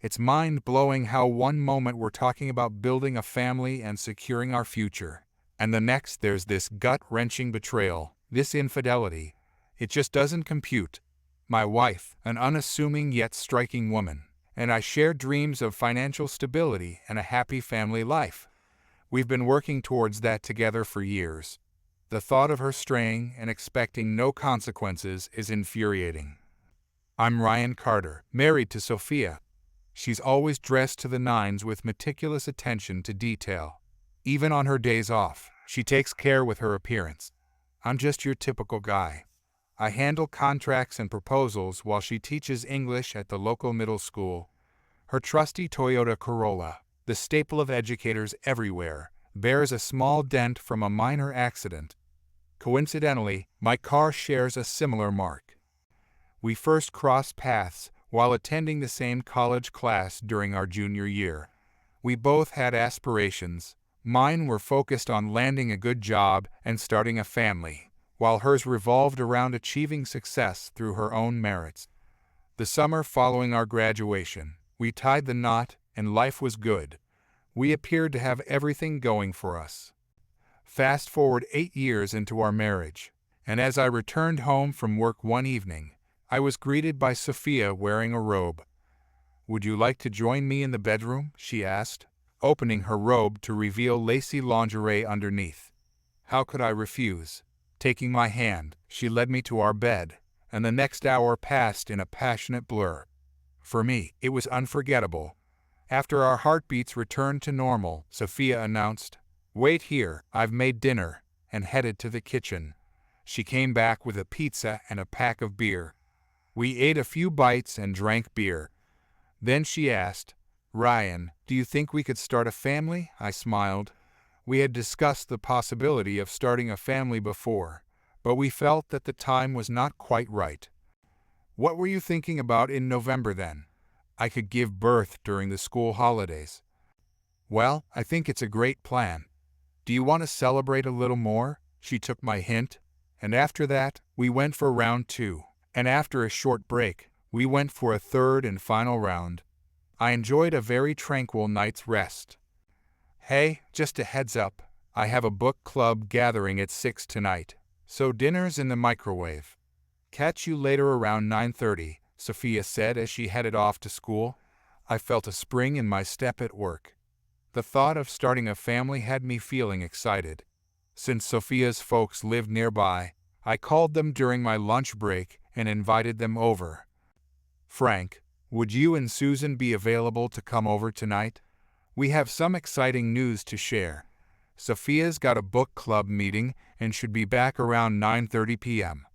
It's mind-blowing how one moment we're talking about building a family and securing our future, and the next there's this gut-wrenching betrayal, this infidelity. It just doesn't compute. My wife, an unassuming yet striking woman, and I share dreams of financial stability and a happy family life. We've been working towards that together for years. The thought of her straying and expecting no consequences is infuriating. I'm Ryan Carter, married to Sophia. She's always dressed to the nines with meticulous attention to detail. Even on her days off, she takes care with her appearance. I'm just your typical guy. I handle contracts and proposals while she teaches English at the local middle school. Her trusty Toyota Corolla, the staple of educators everywhere, bears a small dent from a minor accident. Coincidentally, my car shares a similar mark. We first crossed paths while attending the same college class during our junior year. We both had aspirations. Mine were focused on landing a good job and starting a family, while hers revolved around achieving success through her own merits. The summer following our graduation, we tied the knot, and life was good. We appeared to have everything going for us. Fast forward 8 years into our marriage, and as I returned home from work one evening, I was greeted by Sophia wearing a robe. "Would you like to join me in the bedroom?" she asked, opening her robe to reveal lacy lingerie underneath. How could I refuse? Taking my hand, she led me to our bed, and the next hour passed in a passionate blur. For me, it was unforgettable. After our heartbeats returned to normal, Sophia announced, "Wait here, I've made dinner," and headed to the kitchen. She came back with a pizza and a pack of beer. We ate a few bites and drank beer. Then she asked, "Ryan, do you think we could start a family?" I smiled. We had discussed the possibility of starting a family before, but we felt that the time was not quite right. "What were you thinking about in November then? I could give birth during the school holidays." "Well, I think it's a great plan. Do you want to celebrate a little more?" She took my hint, and after that, we went for round 2. And after a short break, we went for a third and final round. I enjoyed a very tranquil night's rest. Hey, just a heads up, I have a book club gathering at 6 tonight, so dinner's in the microwave. "Catch you later around 9:30, Sophia said as she headed off to school. I felt a spring in my step at work. The thought of starting a family had me feeling excited. Since Sophia's folks lived nearby, I called them during my lunch break and invited them over. "Frank, would you and Susan be available to come over tonight? We have some exciting news to share. Sophia's got a book club meeting and should be back around 9:30 p.m.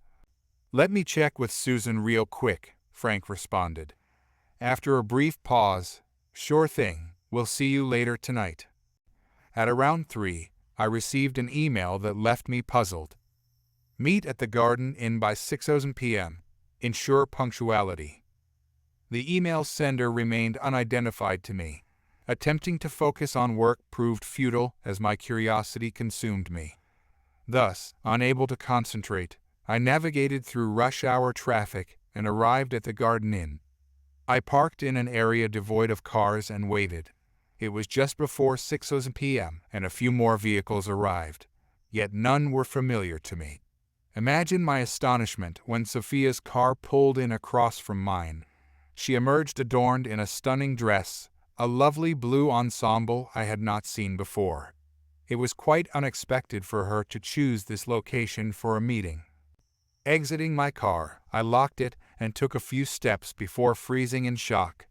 "Let me check with Susan real quick," Frank responded. After a brief pause, "Sure thing, we'll see you later tonight." At around 3, I received an email that left me puzzled. "Meet at the Garden Inn by 6:00 p.m. Ensure punctuality." The email sender remained unidentified to me. Attempting to focus on work proved futile as my curiosity consumed me. Thus, unable to concentrate, I navigated through rush-hour traffic and arrived at the Garden Inn. I parked in an area devoid of cars and waited. It was just before 6:00 p.m. and a few more vehicles arrived, yet none were familiar to me. Imagine my astonishment when Sophia's car pulled in across from mine. She emerged adorned in a stunning dress, a lovely blue ensemble I had not seen before. It was quite unexpected for her to choose this location for a meeting. Exiting my car, I locked it and took a few steps before freezing in shock.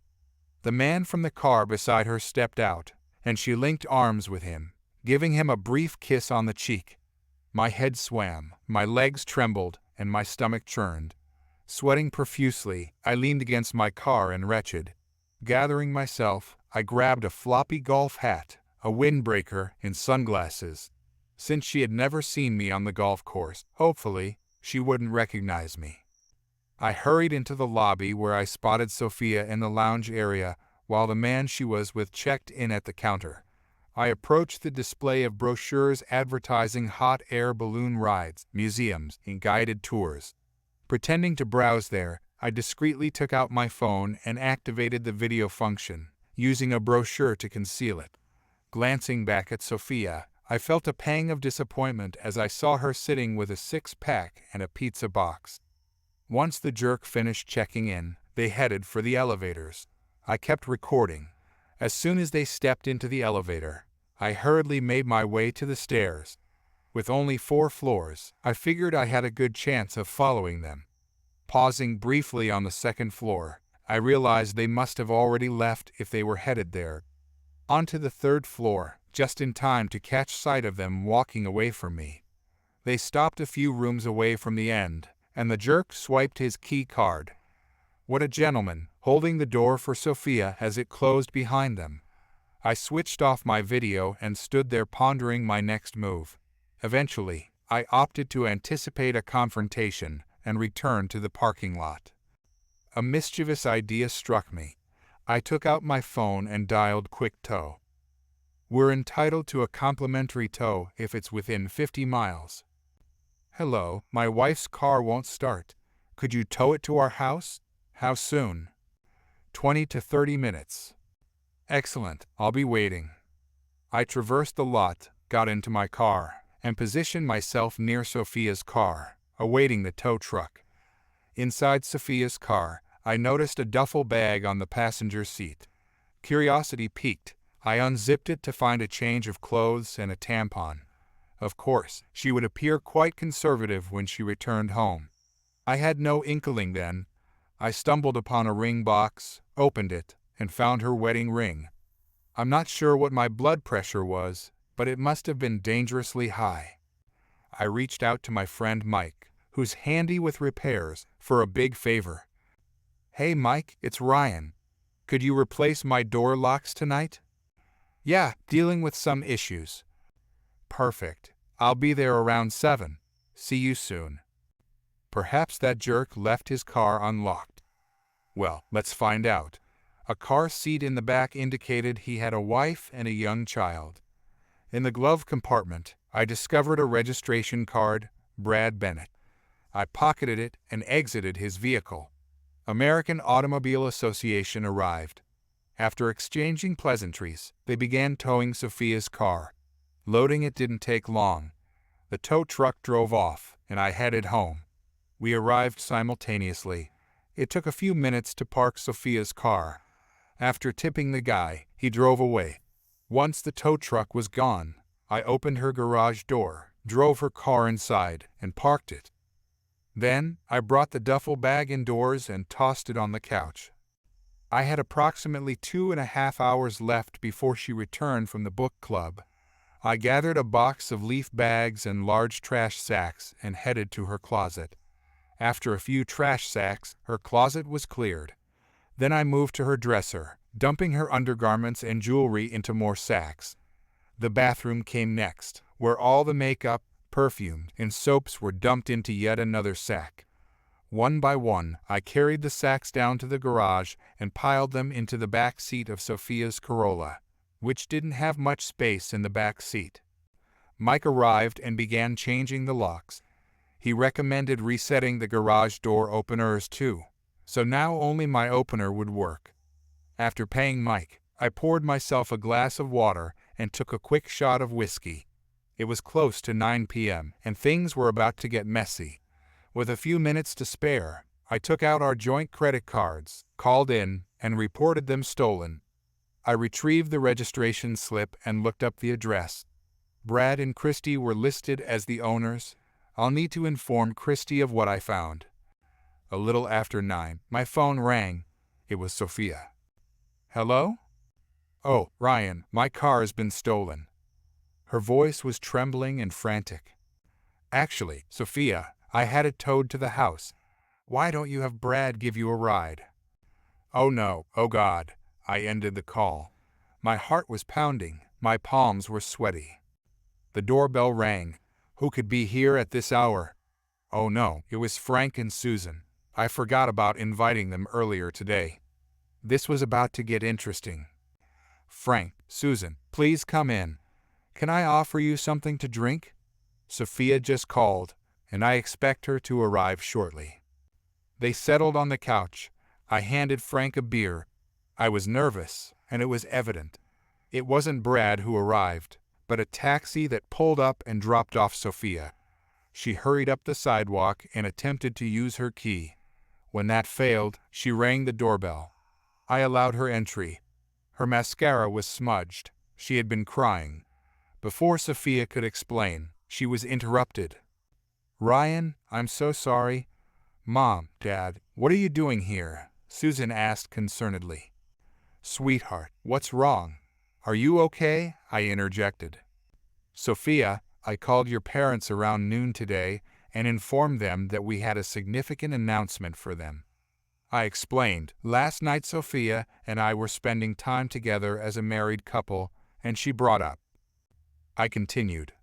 The man from the car beside her stepped out, and she linked arms with him, giving him a brief kiss on the cheek. My head swam, my legs trembled, and my stomach churned. Sweating profusely, I leaned against my car and wretched. Gathering myself, I grabbed a floppy golf hat, a windbreaker, and sunglasses. Since she had never seen me on the golf course, hopefully, she wouldn't recognize me. I hurried into the lobby where I spotted Sophia in the lounge area while the man she was with checked in at the counter. I approached the display of brochures advertising hot air balloon rides, museums, and guided tours. Pretending to browse there, I discreetly took out my phone and activated the video function, using a brochure to conceal it. Glancing back at Sophia, I felt a pang of disappointment as I saw her sitting with a six-pack and a pizza box. Once the jerk finished checking in, they headed for the elevators. I kept recording. As soon as they stepped into the elevator, I hurriedly made my way to the stairs. With only 4 floors, I figured I had a good chance of following them. Pausing briefly on the second floor, I realized they must have already left if they were headed there. Onto the 3rd floor, just in time to catch sight of them walking away from me. They stopped a few rooms away from the end, and the jerk swiped his key card. What a gentleman, holding the door for Sophia as it closed behind them. I switched off my video and stood there pondering my next move. Eventually, I opted to anticipate a confrontation and return to the parking lot. A mischievous idea struck me. I took out my phone and dialed Quick Tow. We're entitled to a complimentary tow if it's within 50 miles. Hello, my wife's car won't start. Could you tow it to our house? How soon? 20 to 30 minutes. Excellent, I'll be waiting. I traversed the lot, got into my car, and positioned myself near Sophia's car, awaiting the tow truck. Inside Sophia's car, I noticed a duffel bag on the passenger seat. Curiosity piqued. I unzipped it to find a change of clothes and a tampon. Of course, she would appear quite conservative when she returned home. I had no inkling then. I stumbled upon a ring box, opened it, and found her wedding ring. I'm not sure what my blood pressure was, but it must have been dangerously high. I reached out to my friend Mike, who's handy with repairs, for a big favor. Hey Mike, it's Ryan. Could you replace my door locks tonight? Yeah, dealing with some issues. Perfect. I'll be there around 7. See you soon. Perhaps that jerk left his car unlocked. Well, let's find out. A car seat in the back indicated he had a wife and a young child. In the glove compartment, I discovered a registration card, Brad Bennett. I pocketed it and exited his vehicle. American Automobile Association arrived. After exchanging pleasantries, they began towing Sophia's car. Loading it didn't take long. The tow truck drove off, and I headed home. We arrived simultaneously. It took a few minutes to park Sophia's car. After tipping the guy, he drove away. Once the tow truck was gone, I opened her garage door, drove her car inside, and parked it. Then, I brought the duffel bag indoors and tossed it on the couch. I had approximately 2.5 hours left before she returned from the book club. I gathered a box of leaf bags and large trash sacks and headed to her closet. After a few trash sacks, her closet was cleared. Then I moved to her dresser, dumping her undergarments and jewelry into more sacks. The bathroom came next, where all the makeup, perfume, and soaps were dumped into yet another sack. One by one, I carried the sacks down to the garage and piled them into the back seat of Sophia's Corolla, which didn't have much space in the back seat. Mike arrived and began changing the locks. He recommended resetting the garage door openers too, so now only my opener would work. After paying Mike, I poured myself a glass of water and took a quick shot of whiskey. It was close to 9 p.m., and things were about to get messy. With a few minutes to spare, I took out our joint credit cards, called in, and reported them stolen. I retrieved the registration slip and looked up the address. Brad and Christy were listed as the owners. I'll need to inform Christy of what I found. A little after 9, my phone rang. It was Sophia. Hello? Oh, Ryan, my car has been stolen. Her voice was trembling and frantic. Actually, Sophia, I had it towed to the house. Why don't you have Brad give you a ride? Oh no, oh God. I ended the call. My heart was pounding, my palms were sweaty. The doorbell rang. Who could be here at this hour? Oh no, it was Frank and Susan. I forgot about inviting them earlier today. This was about to get interesting. Frank, Susan, please come in. Can I offer you something to drink? Sophia just called, and I expect her to arrive shortly. They settled on the couch. I handed Frank a beer. I was nervous, and it was evident. It wasn't Brad who arrived, but a taxi that pulled up and dropped off Sophia. She hurried up the sidewalk and attempted to use her key. When that failed, she rang the doorbell. I allowed her entry. Her mascara was smudged. She had been crying. Before Sophia could explain, she was interrupted. "Ryan, I'm so sorry." "Mom, Dad, what are you doing here?" Susan asked concernedly. "Sweetheart, what's wrong? Are you okay?" I interjected. "Sophia, I called your parents around noon today and informed them that we had a significant announcement for them." I explained. Last night Sophia and I were spending time together as a married couple, and she brought up. I continued.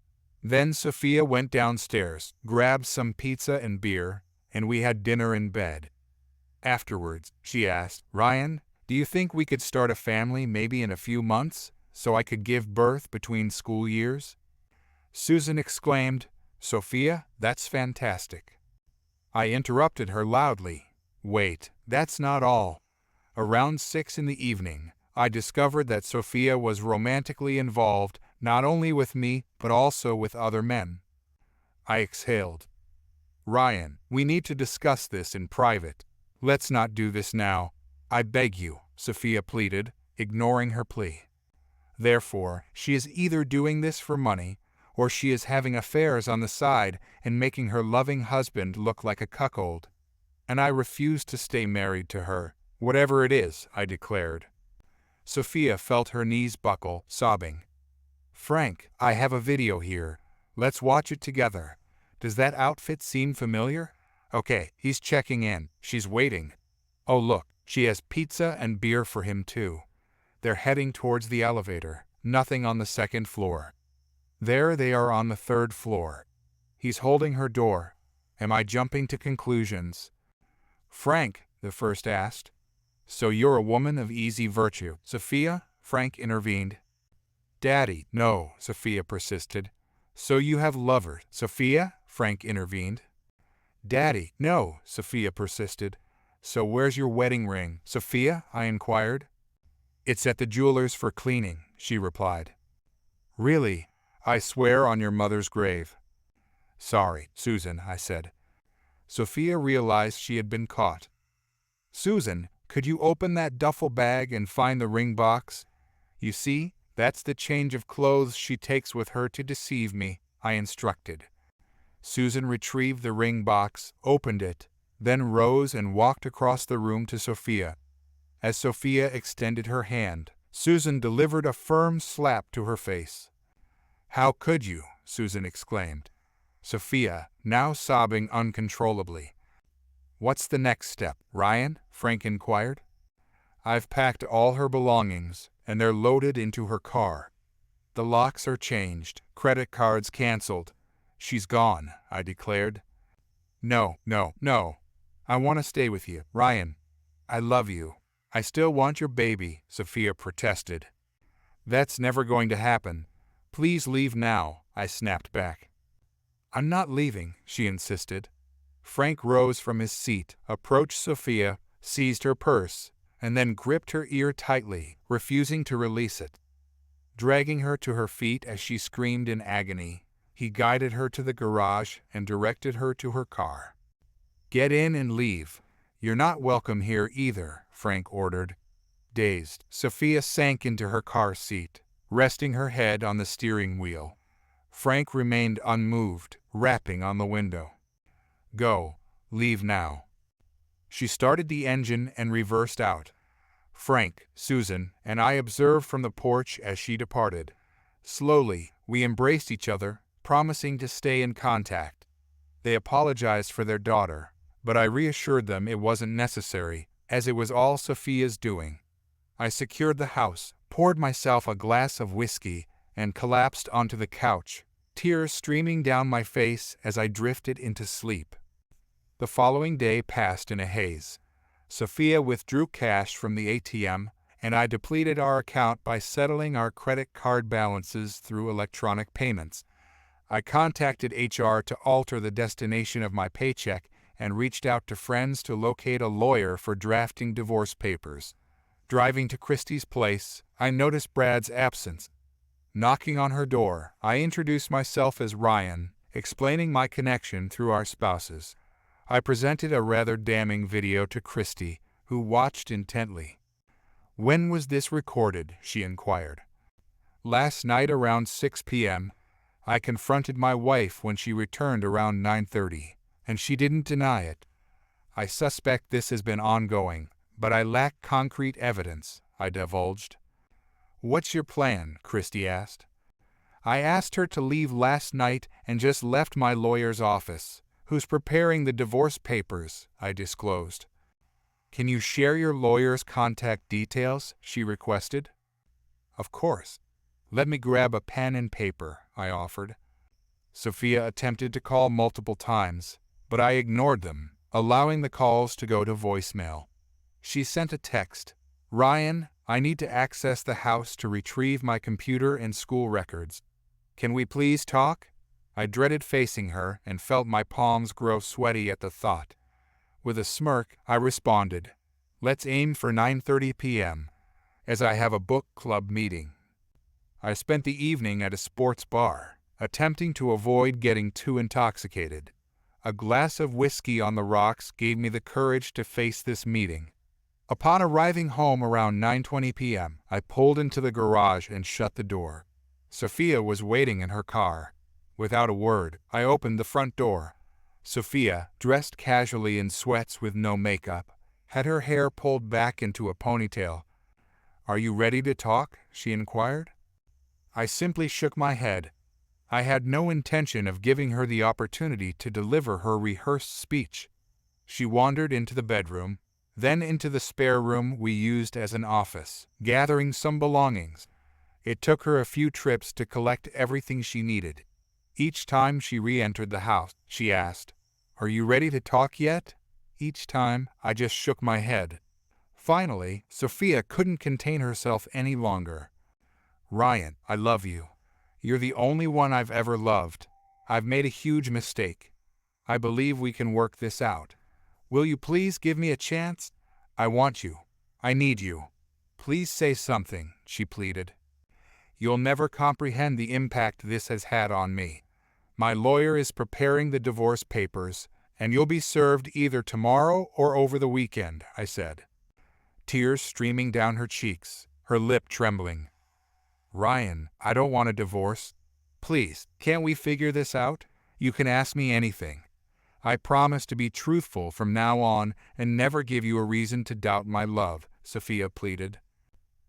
Then Sophia went downstairs, grabbed some pizza and beer, and we had dinner in bed. Afterwards, she asked, "Ryan, do you think we could start a family maybe in a few months, so I could give birth between school years?" Susan exclaimed, "Sophia, that's fantastic." I interrupted her loudly. "Wait, that's not all." Around 6 in the evening, I discovered that Sophia was romantically involved not only with me but also with other men. I exhaled. "Ryan, we need to discuss this in private." "Let's not do this now. I beg you," Sophia pleaded, ignoring her plea. Therefore, she is either doing this for money, or she is having affairs on the side and making her loving husband look like a cuckold. And I refuse to stay married to her, whatever it is, I declared. Sophia felt her knees buckle, sobbing. "Frank, I have a video here. Let's watch it together. Does that outfit seem familiar? Okay, he's checking in. She's waiting. Oh look, she has pizza and beer for him too." They're heading towards the elevator. Nothing on the second floor. There they are on the third floor. He's holding her door. Am I jumping to conclusions? "Frank," the first asked. "So you're a woman of easy virtue, Sophia?" Frank intervened. "Daddy, no," Sophia persisted. "So you have lovers, Sophia?" Frank intervened. "Daddy, no," Sophia persisted. "So where's your wedding ring, Sophia?" I inquired. "It's at the jeweler's for cleaning," she replied. "Really? I swear on your mother's grave." "Sorry, Susan," I said. Sophia realized she had been caught. "Susan, could you open that duffel bag and find the ring box? You see, that's the change of clothes she takes with her to deceive me," I instructed. Susan retrieved the ring box, opened it, then rose and walked across the room to Sophia. As Sophia extended her hand, Susan delivered a firm slap to her face. "How could you?" Susan exclaimed. Sophia, now sobbing uncontrollably. "What's the next step, Ryan?" Frank inquired. "I've packed all her belongings, and they're loaded into her car. The locks are changed, credit cards canceled. She's gone," I declared. No. I want to stay with you, Ryan. I love you. I still want your baby," Sophia protested. "That's never going to happen. Please leave now," I snapped back. "I'm not leaving," she insisted. Frank rose from his seat, approached Sophia, seized her purse, and then gripped her ear tightly, refusing to release it. Dragging her to her feet as she screamed in agony, he guided her to the garage and directed her to her car. "Get in and leave. You're not welcome here either," Frank ordered. Dazed, Sophia sank into her car seat, resting her head on the steering wheel. Frank remained unmoved, rapping on the window. "Go. Leave now." She started the engine and reversed out. Frank, Susan, and I observed from the porch as she departed. Slowly, we embraced each other, promising to stay in contact. They apologized for their daughter, but I reassured them it wasn't necessary, as it was all Sophia's doing. I secured the house, poured myself a glass of whiskey, and collapsed onto the couch, tears streaming down my face as I drifted into sleep. The following day passed in a haze. Sophia withdrew cash from the ATM, and I depleted our account by settling our credit card balances through electronic payments. I contacted HR to alter the destination of my paycheck and reached out to friends to locate a lawyer for drafting divorce papers. Driving to Christie's place, I noticed Brad's absence. Knocking on her door, I introduced myself as Ryan, explaining my connection through our spouses. I presented a rather damning video to Christie, who watched intently. "When was this recorded?" she inquired. "Last night around 6 p.m. I confronted my wife when she returned around 9:30, and she didn't deny it. I suspect this has been ongoing, but I lack concrete evidence," I divulged. "What's your plan?" Christie asked. "I asked her to leave last night and just left my lawyer's office, who's preparing the divorce papers," I disclosed. "Can you share your lawyer's contact details?" she requested. "Of course. Let me grab a pen and paper," I offered. Sophia attempted to call multiple times, but I ignored them, allowing the calls to go to voicemail. She sent a text. "Ryan, I need to access the house to retrieve my computer and school records. Can we please talk?" I dreaded facing her and felt my palms grow sweaty at the thought. With a smirk, I responded, "Let's aim for 9:30 p.m., as I have a book club meeting." I spent the evening at a sports bar, attempting to avoid getting too intoxicated. A glass of whiskey on the rocks gave me the courage to face this meeting. Upon arriving home around 9:20 p.m., I pulled into the garage and shut the door. Sophia was waiting in her car. Without a word, I opened the front door. Sophia, dressed casually in sweats with no makeup, had her hair pulled back into a ponytail. "Are you ready to talk?" she inquired. I simply shook my head. I had no intention of giving her the opportunity to deliver her rehearsed speech. She wandered into the bedroom, then into the spare room we used as an office, gathering some belongings. It took her a few trips to collect everything she needed. Each time she re-entered the house, she asked, "Are you ready to talk yet?" Each time, I just shook my head. Finally, Sophia couldn't contain herself any longer. "Ryan, I love you. You're the only one I've ever loved. I've made a huge mistake. I believe we can work this out. Will you please give me a chance? I want you. I need you. Please say something," she pleaded. "You'll never comprehend the impact this has had on me. My lawyer is preparing the divorce papers, and you'll be served either tomorrow or over the weekend," I said. Tears streaming down her cheeks, her lip trembling. "Ryan, I don't want a divorce. Please, can't we figure this out? You can ask me anything. I promise to be truthful from now on and never give you a reason to doubt my love," Sophia pleaded.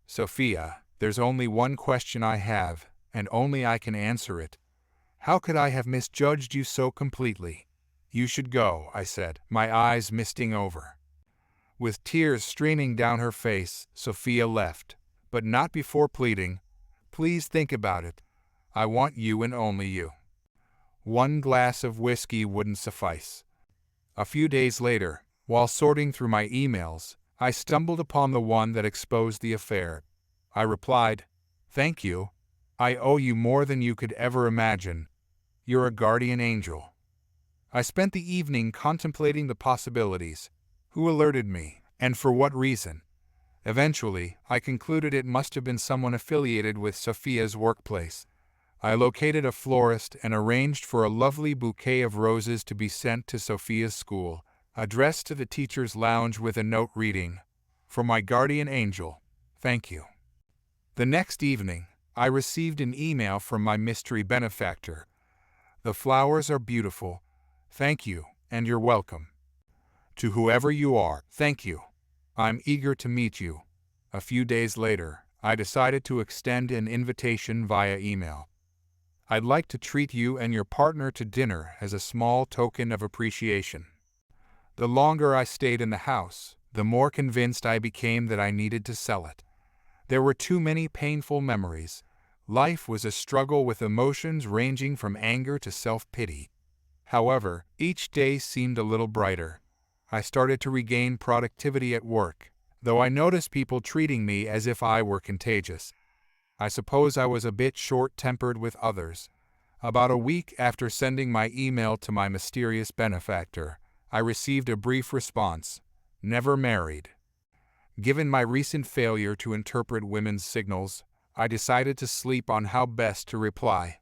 "Sophia, there's only one question I have, and only I can answer it. How could I have misjudged you so completely?" "You should go," I said, my eyes misting over. With tears streaming down her face, Sophia left, but not before pleading, "Please think about it. I want you and only you." One glass of whiskey wouldn't suffice. A few days later, while sorting through my emails, I stumbled upon the one that exposed the affair. I replied, "Thank you. I owe you more than you could ever imagine. You're a guardian angel." I spent the evening contemplating the possibilities. Who alerted me, and for what reason? Eventually, I concluded it must have been someone affiliated with Sophia's workplace. I located a florist and arranged for a lovely bouquet of roses to be sent to Sophia's school, addressed to the teacher's lounge with a note reading, "For my guardian angel, thank you." The next evening, I received an email from my mystery benefactor. "The flowers are beautiful. Thank you, and you're welcome. To whoever you are, thank you. I'm eager to meet you." A few days later, I decided to extend an invitation via email. "I'd like to treat you and your partner to dinner as a small token of appreciation." The longer I stayed in the house, the more convinced I became that I needed to sell it. There were too many painful memories. Life was a struggle with emotions ranging from anger to self-pity. However, each day seemed a little brighter. I started to regain productivity at work, though I noticed people treating me as if I were contagious. I suppose I was a bit short-tempered with others. About a week after sending my email to my mysterious benefactor, I received a brief response: never married. Given my recent failure to interpret women's signals, I decided to sleep on how best to reply.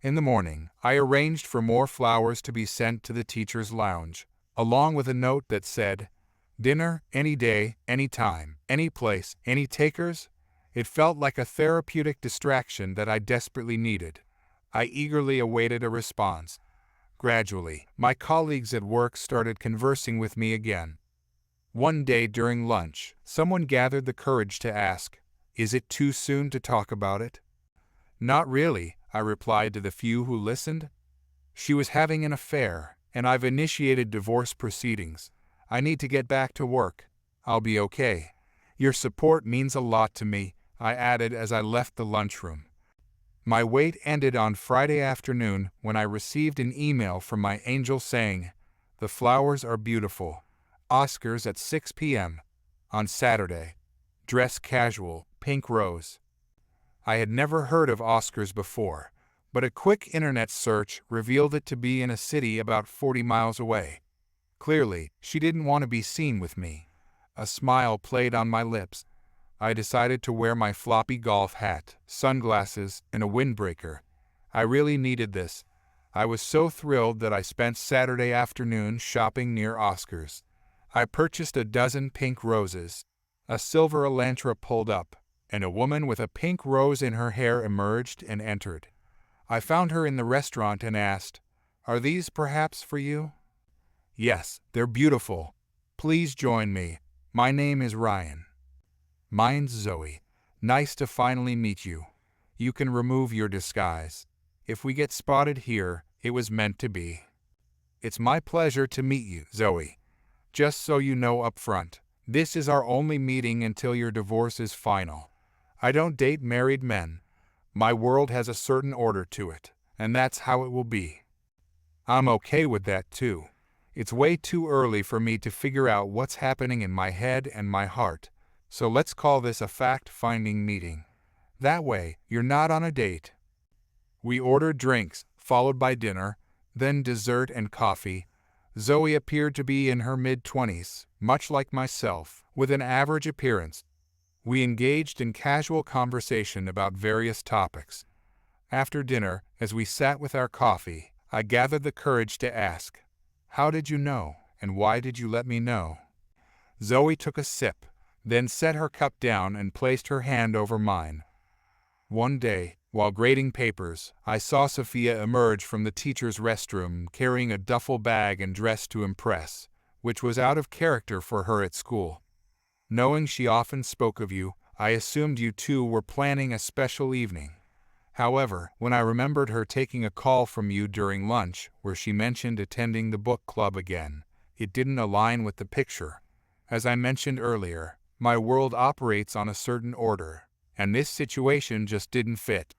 In the morning, I arranged for more flowers to be sent to the teacher's lounge, along with a note that said, "Dinner, any day, any time, any place, any takers?" It felt like a therapeutic distraction that I desperately needed. I eagerly awaited a response. Gradually, my colleagues at work started conversing with me again. One day during lunch, someone gathered the courage to ask, "Is it too soon to talk about it?" "Not really," I replied to the few who listened. "She was having an affair, and I've initiated divorce proceedings. I need to get back to work. I'll be okay. Your support means a lot to me," I added as I left the lunchroom. My wait ended on Friday afternoon when I received an email from my angel saying, "The flowers are beautiful. Oscars at 6 p.m. on Saturday. Dress casual, pink rose." I had never heard of Oscars before, but a quick internet search revealed it to be in a city about 40 miles away. Clearly, she didn't want to be seen with me. A smile played on my lips. I decided to wear my floppy golf hat, sunglasses, and a windbreaker. I really needed this. I was so thrilled that I spent Saturday afternoon shopping near Oscars. I purchased a dozen pink roses. A silver Elantra pulled up, and a woman with a pink rose in her hair emerged and entered. I found her in the restaurant and asked, "Are these perhaps for you?" "Yes, they're beautiful. Please join me. My name is Ryan." "Mine's Zoe. Nice to finally meet you. You can remove your disguise. If we get spotted here, it was meant to be." "It's my pleasure to meet you, Zoe. Just so you know up front, this is our only meeting until your divorce is final. I don't date married men. My world has a certain order to it, and that's how it will be." I'm okay with that too. It's way too early for me to figure out what's happening in my head and my heart, so let's call this a fact-finding meeting. That way, you're not on a date. We ordered drinks, followed by dinner, then dessert and coffee. Zoe appeared to be in her mid-20s, much like myself, with an average appearance. We engaged in casual conversation about various topics. After dinner, as we sat with our coffee, I gathered the courage to ask, "How did you know, and why did you let me know?" Zoe took a sip, then set her cup down and placed her hand over mine. One day, while grading papers, I saw Sophia emerge from the teacher's restroom carrying a duffel bag and dressed to impress, which was out of character for her at school. Knowing she often spoke of you, I assumed you two were planning a special evening. However, when I remembered her taking a call from you during lunch where she mentioned attending the book club again, it didn't align with the picture. As I mentioned earlier, my world operates on a certain order, and this situation just didn't fit.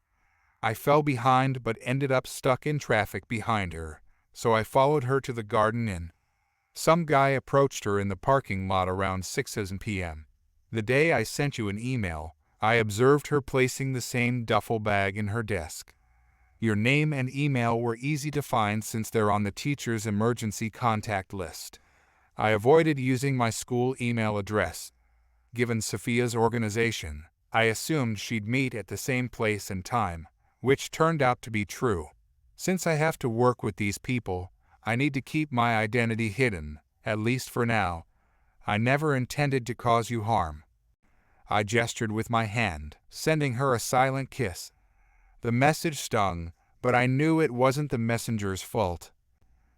I fell behind but ended up stuck in traffic behind her, so I followed her to the Garden Inn. Some guy approached her in the parking lot around 6 p.m. The day I sent you an email, I observed her placing the same duffel bag in her desk. Your name and email were easy to find since they're on the teacher's emergency contact list. I avoided using my school email address. Given Sophia's organization, I assumed she'd meet at the same place and time, which turned out to be true. Since I have to work with these people, I need to keep my identity hidden, at least for now. I never intended to cause you harm. I gestured with my hand, sending her a silent kiss. The message stung, but I knew it wasn't the messenger's fault.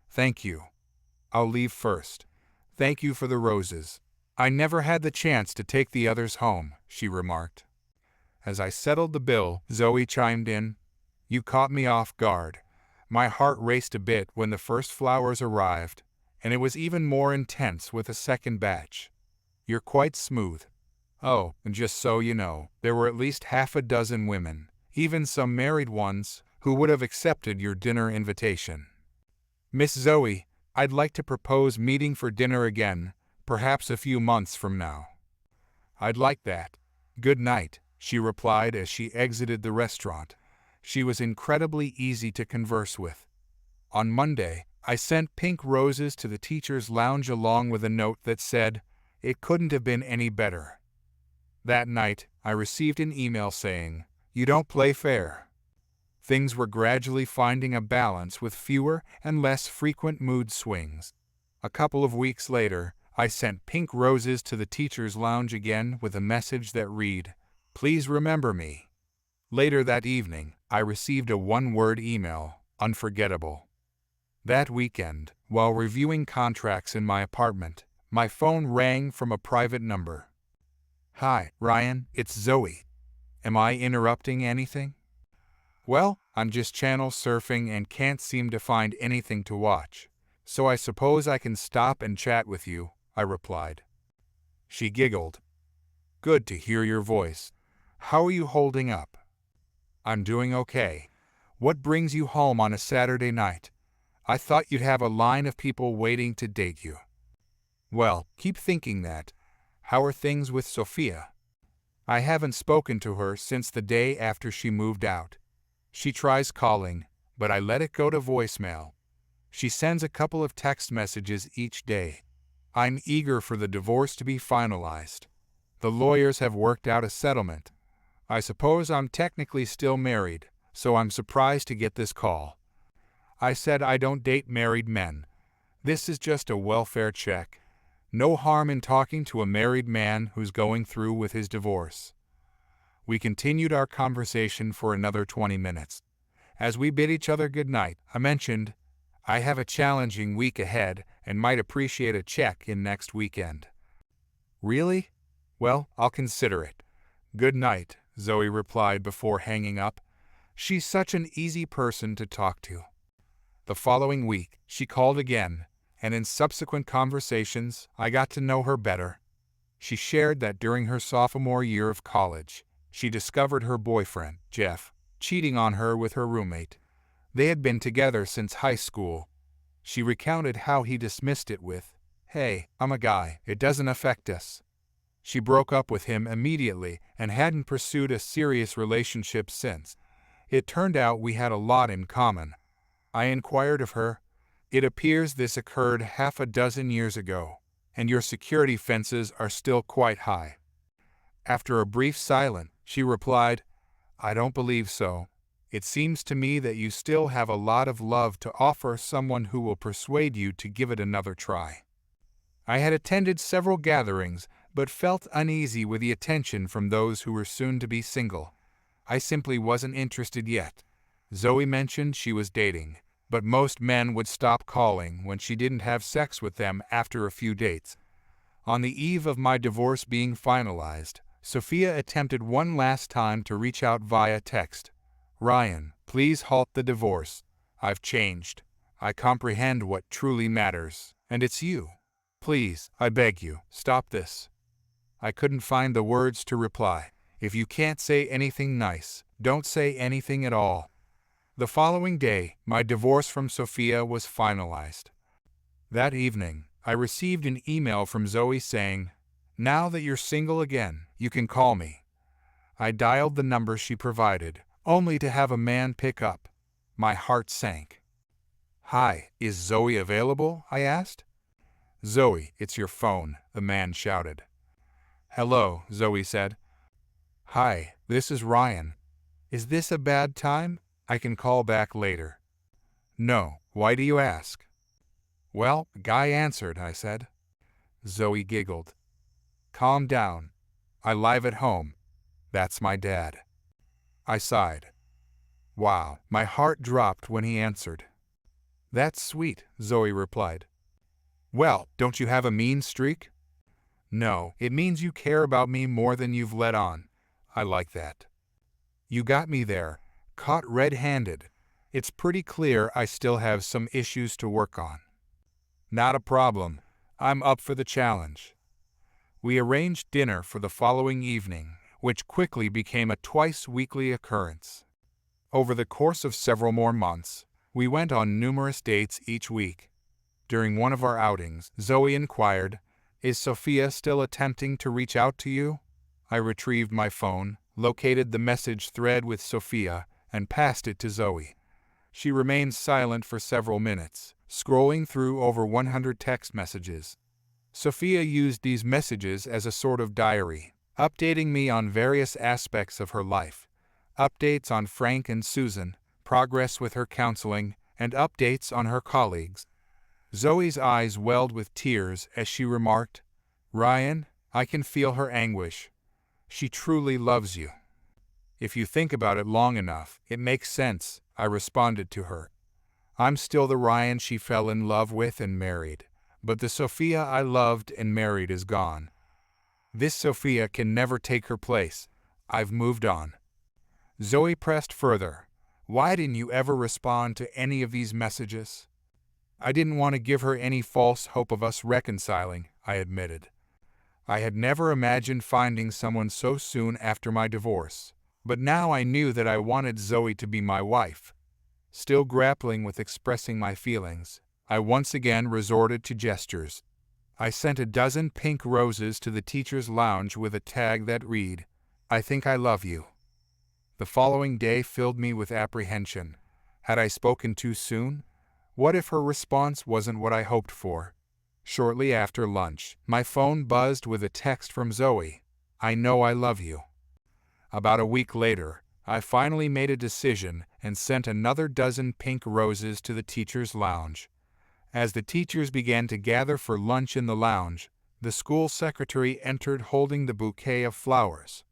"Thank you. I'll leave first. Thank you for the roses. I never had the chance to take the others home," she remarked. As I settled the bill, Zoe chimed in, "You caught me off guard. My heart raced a bit when the first flowers arrived, and it was even more intense with the second batch. You're quite smooth. Oh, and just so you know, there were at least half a dozen women, even some married ones, who would have accepted your dinner invitation. Miss Zoe, I'd like to propose meeting for dinner again, perhaps a few months from now." "I'd like that. Good night," she replied as she exited the restaurant. She was incredibly easy to converse with. On Monday, I sent pink roses to the teacher's lounge along with a note that said, "It couldn't have been any better." That night, I received an email saying, "You don't play fair." Things were gradually finding a balance with fewer and less frequent mood swings. A couple of weeks later, I sent pink roses to the teacher's lounge again with a message that read, "Please remember me." Later that evening, I received a one-word email, "Unforgettable." That weekend, while reviewing contracts in my apartment, my phone rang from a private number. "Hi, Ryan, it's Zoe. Am I interrupting anything?" "Well, I'm just channel surfing and can't seem to find anything to watch, so I suppose I can stop and chat with you," I replied. She giggled. "Good to hear your voice. How are you holding up?" "I'm doing okay. What brings you home on a Saturday night? I thought you'd have a line of people waiting to date you." "Well, keep thinking that. How are things with Sophia?" "I haven't spoken to her since the day after she moved out. She tries calling, but I let it go to voicemail. She sends a couple of text messages each day. I'm eager for the divorce to be finalized. The lawyers have worked out a settlement. I suppose I'm technically still married, so I'm surprised to get this call. I said I don't date married men. This is just a welfare check. No harm in talking to a married man who's going through with his divorce." We continued our conversation for another 20 minutes. As we bid each other good night, I mentioned, "I have a challenging week ahead and might appreciate a check-in next weekend." "Really? Well, I'll consider it. Good night," Zoe replied before hanging up. She's such an easy person to talk to. The following week, she called again, and in subsequent conversations, I got to know her better. She shared that during her sophomore year of college, she discovered her boyfriend, Jeff, cheating on her with her roommate. They had been together since high school. She recounted how he dismissed it with, "Hey, I'm a guy, it doesn't affect us." She broke up with him immediately and hadn't pursued a serious relationship since. It turned out we had a lot in common. I inquired of her, "It appears this occurred half a dozen years ago, and your security fences are still quite high." After a brief silence, she replied, "I don't believe so. It seems to me that you still have a lot of love to offer someone who will persuade you to give it another try." I had attended several gatherings, but felt uneasy with the attention from those who were soon to be single. I simply wasn't interested yet. Zoe mentioned she was dating, but most men would stop calling when she didn't have sex with them after a few dates. On the eve of my divorce being finalized, Sophia attempted one last time to reach out via text. "Ryan, please halt the divorce. I've changed. I comprehend what truly matters, and it's you. Please, I beg you, stop this." I couldn't find the words to reply. If you can't say anything nice, don't say anything at all. The following day, my divorce from Sophia was finalized. That evening, I received an email from Zoe saying, "Now that you're single again, you can call me." I dialed the number she provided, only to have a man pick up. My heart sank. "Hi, is Zoe available?" I asked. "Zoe, it's your phone," the man shouted. "Hello," Zoe said. "Hi, this is Ryan. Is this a bad time? I can call back later." "No, why do you ask?" "Well, a guy answered," I said. Zoe giggled. "Calm down. I live at home. That's my dad." I sighed. Wow, my heart dropped when he answered. "That's sweet," Zoe replied. "Well, don't you have a mean streak?" "No, it means you care about me more than you've let on. I like that." "You got me there, caught red-handed. It's pretty clear I still have some issues to work on." "Not a problem. I'm up for the challenge." We arranged dinner for the following evening, which quickly became a twice-weekly occurrence. Over the course of several more months, we went on numerous dates each week. During one of our outings, Zoe inquired, "Is Sophia still attempting to reach out to you?" I retrieved my phone, located the message thread with Sophia, and passed it to Zoe. She remained silent for several minutes, scrolling through over 100 text messages. Sophia used these messages as a sort of diary, updating me on various aspects of her life. Updates on Frank and Susan, progress with her counseling, and updates on her colleagues. Zoe's eyes welled with tears as she remarked, "Ryan, I can feel her anguish. She truly loves you." "If you think about it long enough, it makes sense," I responded to her. "I'm still the Ryan she fell in love with and married, but the Sophia I loved and married is gone. This Sophia can never take her place. I've moved on." Zoe pressed further. "Why didn't you ever respond to any of these messages?" "I didn't want to give her any false hope of us reconciling," I admitted. I had never imagined finding someone so soon after my divorce, but now I knew that I wanted Zoe to be my wife. Still grappling with expressing my feelings, I once again resorted to gestures. I sent a dozen pink roses to the teacher's lounge with a tag that read, "I think I love you." The following day filled me with apprehension. Had I spoken too soon? What if her response wasn't what I hoped for? Shortly after lunch, my phone buzzed with a text from Zoe. "I know I love you." About a week later, I finally made a decision and sent another dozen pink roses to the teacher's lounge. As the teachers began to gather for lunch in the lounge, the school secretary entered holding the bouquet of flowers.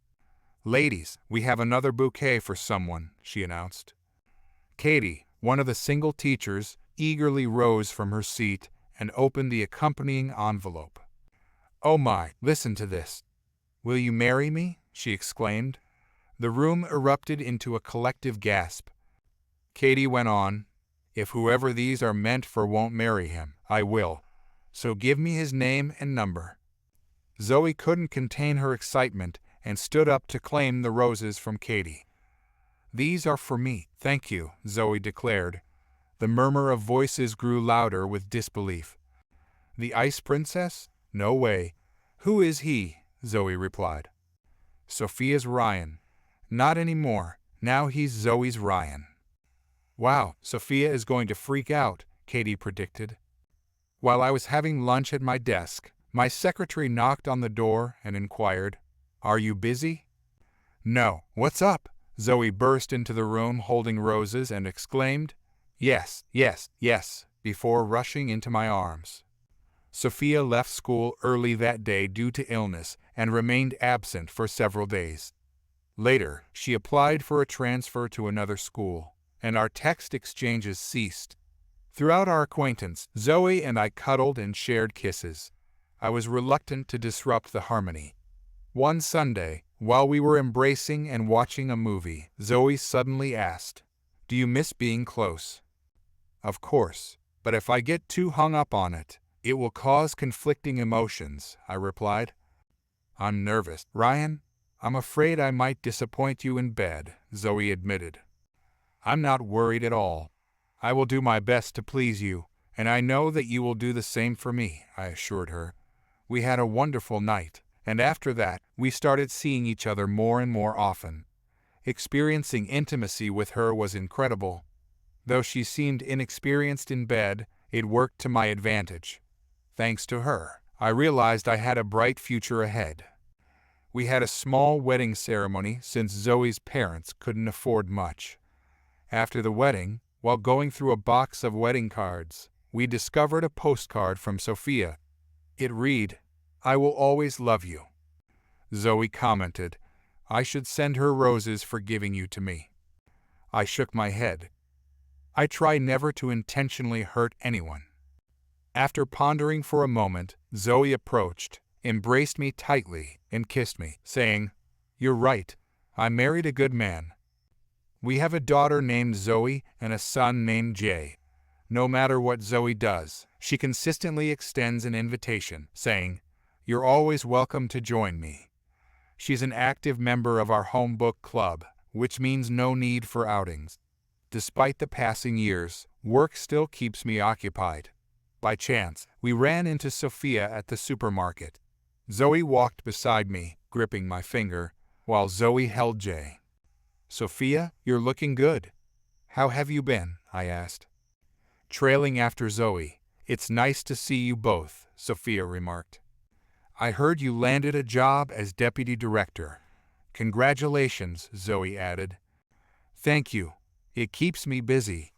"Ladies, we have another bouquet for someone," she announced. Katie, one of the single teachers, eagerly rose from her seat and opened the accompanying envelope. "Oh my, listen to this. Will you marry me?" she exclaimed. The room erupted into a collective gasp. Katie went on, "If whoever these are meant for won't marry him, I will. So give me his name and number." Zoe couldn't contain her excitement and stood up to claim the roses from Katie. "These are for me, thank you," Zoe declared. The murmur of voices grew louder with disbelief. "The Ice Princess? No way. Who is he?" Zoe replied. "Sophia's Ryan." "Not anymore. Now he's Zoe's Ryan." "Wow, Sophia is going to freak out," Katie predicted. While I was having lunch at my desk, my secretary knocked on the door and inquired, "Are you busy?" "No. What's up?" Zoe burst into the room holding roses and exclaimed, "Yes, yes, yes," before rushing into my arms. Sophia left school early that day due to illness and remained absent for several days. Later, she applied for a transfer to another school, and our text exchanges ceased. Throughout our acquaintance, Zoe and I cuddled and shared kisses. I was reluctant to disrupt the harmony. One Sunday, while we were embracing and watching a movie, Zoe suddenly asked, "Do you miss being close?" "Of course, but if I get too hung up on it, it will cause conflicting emotions," I replied. "I'm nervous, Ryan. I'm afraid I might disappoint you in bed," Zoe admitted. "I'm not worried at all. I will do my best to please you, and I know that you will do the same for me," I assured her. We had a wonderful night, and after that, we started seeing each other more and more often. Experiencing intimacy with her was incredible. Though she seemed inexperienced in bed, it worked to my advantage. Thanks to her, I realized I had a bright future ahead. We had a small wedding ceremony since Zoe's parents couldn't afford much. After the wedding, while going through a box of wedding cards, we discovered a postcard from Sophia. It read, "I will always love you." Zoe commented, "I should send her roses for giving you to me." I shook my head. I try never to intentionally hurt anyone. After pondering for a moment, Zoe approached, embraced me tightly, and kissed me, saying, "You're right. I married a good man. We have a daughter named Zoe and a son named Jay. No matter what Zoe does, she consistently extends an invitation, saying, 'You're always welcome to join me.' She's an active member of our home book club, which means no need for outings. Despite the passing years, work still keeps me occupied. By chance, we ran into Sophia at the supermarket. Zoe walked beside me, gripping my finger, while Zoe held Jay. 'Sophia, you're looking good. How have you been?' I asked. trailing after Zoe. "It's nice to see you both," Sophia remarked. "I heard you landed a job as deputy director." "Congratulations," Zoe added. "Thank you. It keeps me busy.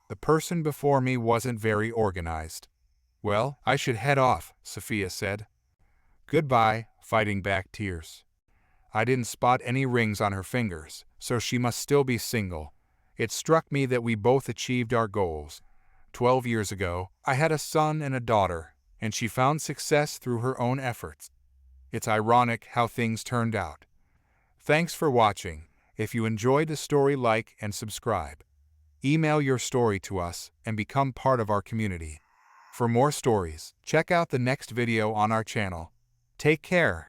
The person before me wasn't very organized." "Well, I should head off," Sophia said. "Goodbye," fighting back tears. I didn't spot any rings on her fingers, so she must still be single. It struck me that we both achieved our goals. 12 years ago, I had a son and a daughter, and she found success through her own efforts. It's ironic how things turned out. Thanks for watching. If you enjoyed the story, like and subscribe. Email your story to us and become part of our community. For more stories, check out the next video on our channel. Take care.